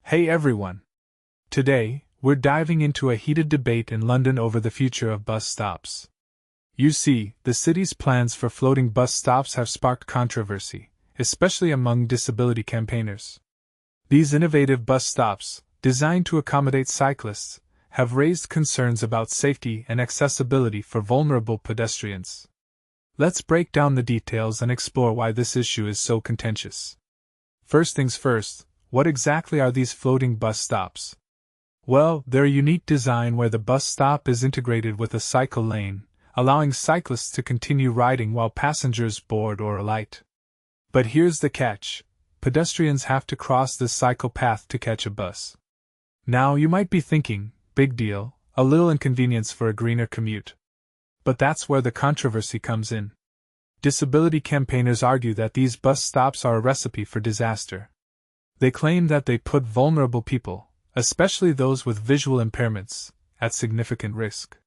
Hey everyone! Today, we're diving into a heated debate in London over the future of bus stops. You see, the city's plans for floating bus stops have sparked controversy, especially among disability campaigners. These innovative bus stops, designed to accommodate cyclists, have raised concerns about safety and accessibility for vulnerable pedestrians. Let's break down the details and explore why this issue is so contentious. First things first, what exactly are these floating bus stops? Well, they're a unique design where the bus stop is integrated with a cycle lane, allowing cyclists to continue riding while passengers board or alight. But here's the catch: pedestrians have to cross this cycle path to catch a bus. Now you might be thinking, big deal, a little inconvenience for a greener commute. But that's where the controversy comes in. Disability campaigners argue that these bus stops are a recipe for disaster. They claim that they put vulnerable people, especially those with visual impairments, at significant risk.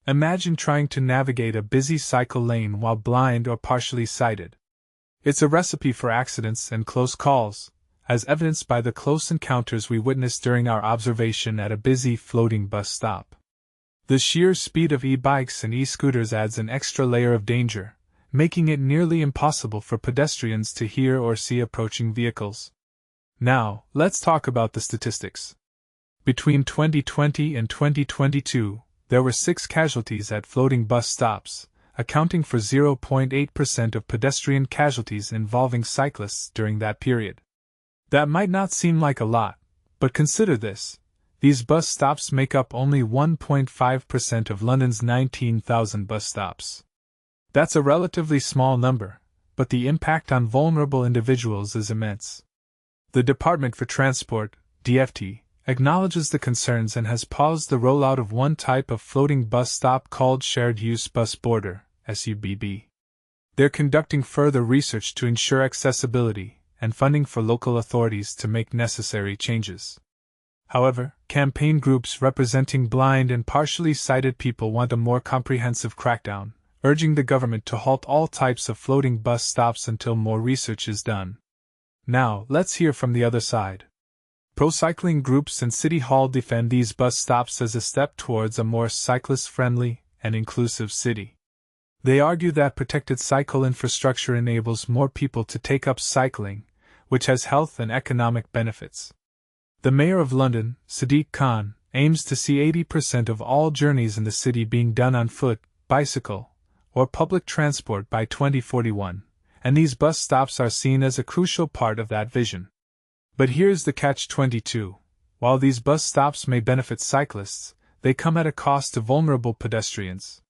Imagine trying to navigate a busy cycle lane while blind or partially sighted. It's a recipe for accidents and close calls, as evidenced by the close encounters we witnessed during our observation at a busy floating bus stop. The sheer speed of e-bikes and e-scooters adds an extra layer of danger, making it nearly impossible for pedestrians to hear or see approaching vehicles. Now, let's talk about the statistics. Between 2020 and 2022, there were 6 casualties at floating bus stops, accounting for 0.8% of pedestrian casualties involving cyclists during that period. That might not seem like a lot, but consider this: these bus stops make up only 1.5% of London's 19,000 bus stops. That's a relatively small number, but the impact on vulnerable individuals is immense. The Department for Transport, DfT, acknowledges the concerns and has paused the rollout of one type of floating bus stop called Shared Use Bus Boarder, SUBB. They're conducting further research to ensure accessibility and funding for local authorities to make necessary changes. However, campaign groups representing blind and partially sighted people want a more comprehensive crackdown, urging the government to halt all types of floating bus stops until more research is done. Now, let's hear from the other side. Pro-cycling groups and City Hall defend these bus stops as a step towards a more cyclist-friendly and inclusive city. They argue that protected cycle infrastructure enables more people to take up cycling, which has health and economic benefits. The Mayor of London, Sadiq Khan, aims to see 80% of all journeys in the city being done on foot, bicycle, or public transport by 2041. And these bus stops are seen as a crucial part of that vision. But here's the catch-22. While these bus stops may benefit cyclists, they come at a cost to vulnerable pedestrians.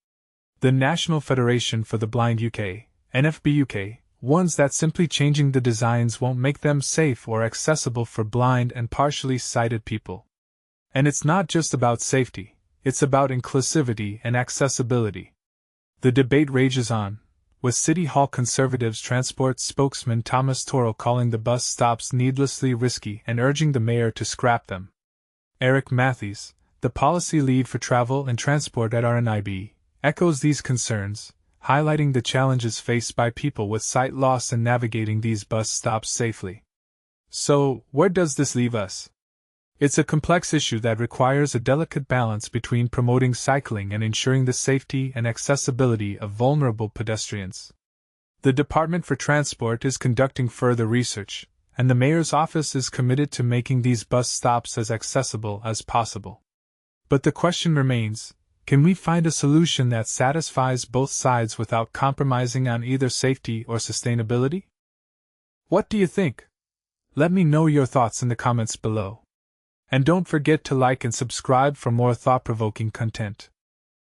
The National Federation for the Blind UK, NFB UK, warns that simply changing the designs won't make them safe or accessible for blind and partially sighted people. And it's not just about safety, it's about inclusivity and accessibility. The debate rages on, with City Hall Conservatives Transport spokesman Thomas Torrell calling the bus stops needlessly risky and urging the mayor to scrap them. Eric Matthews, the policy lead for travel and transport at RNIB, echoes these concerns, highlighting the challenges faced by people with sight loss in navigating these bus stops safely. So, where does this leave us? It's a complex issue that requires a delicate balance between promoting cycling and ensuring the safety and accessibility of vulnerable pedestrians. The Department for Transport is conducting further research, and the Mayor's office is committed to making these bus stops as accessible as possible. But the question remains: can we find a solution that satisfies both sides without compromising on either safety or sustainability? What do you think? Let me know your thoughts in the comments below. And don't forget to like and subscribe for more thought-provoking content.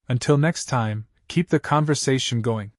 Until next time, keep the conversation going.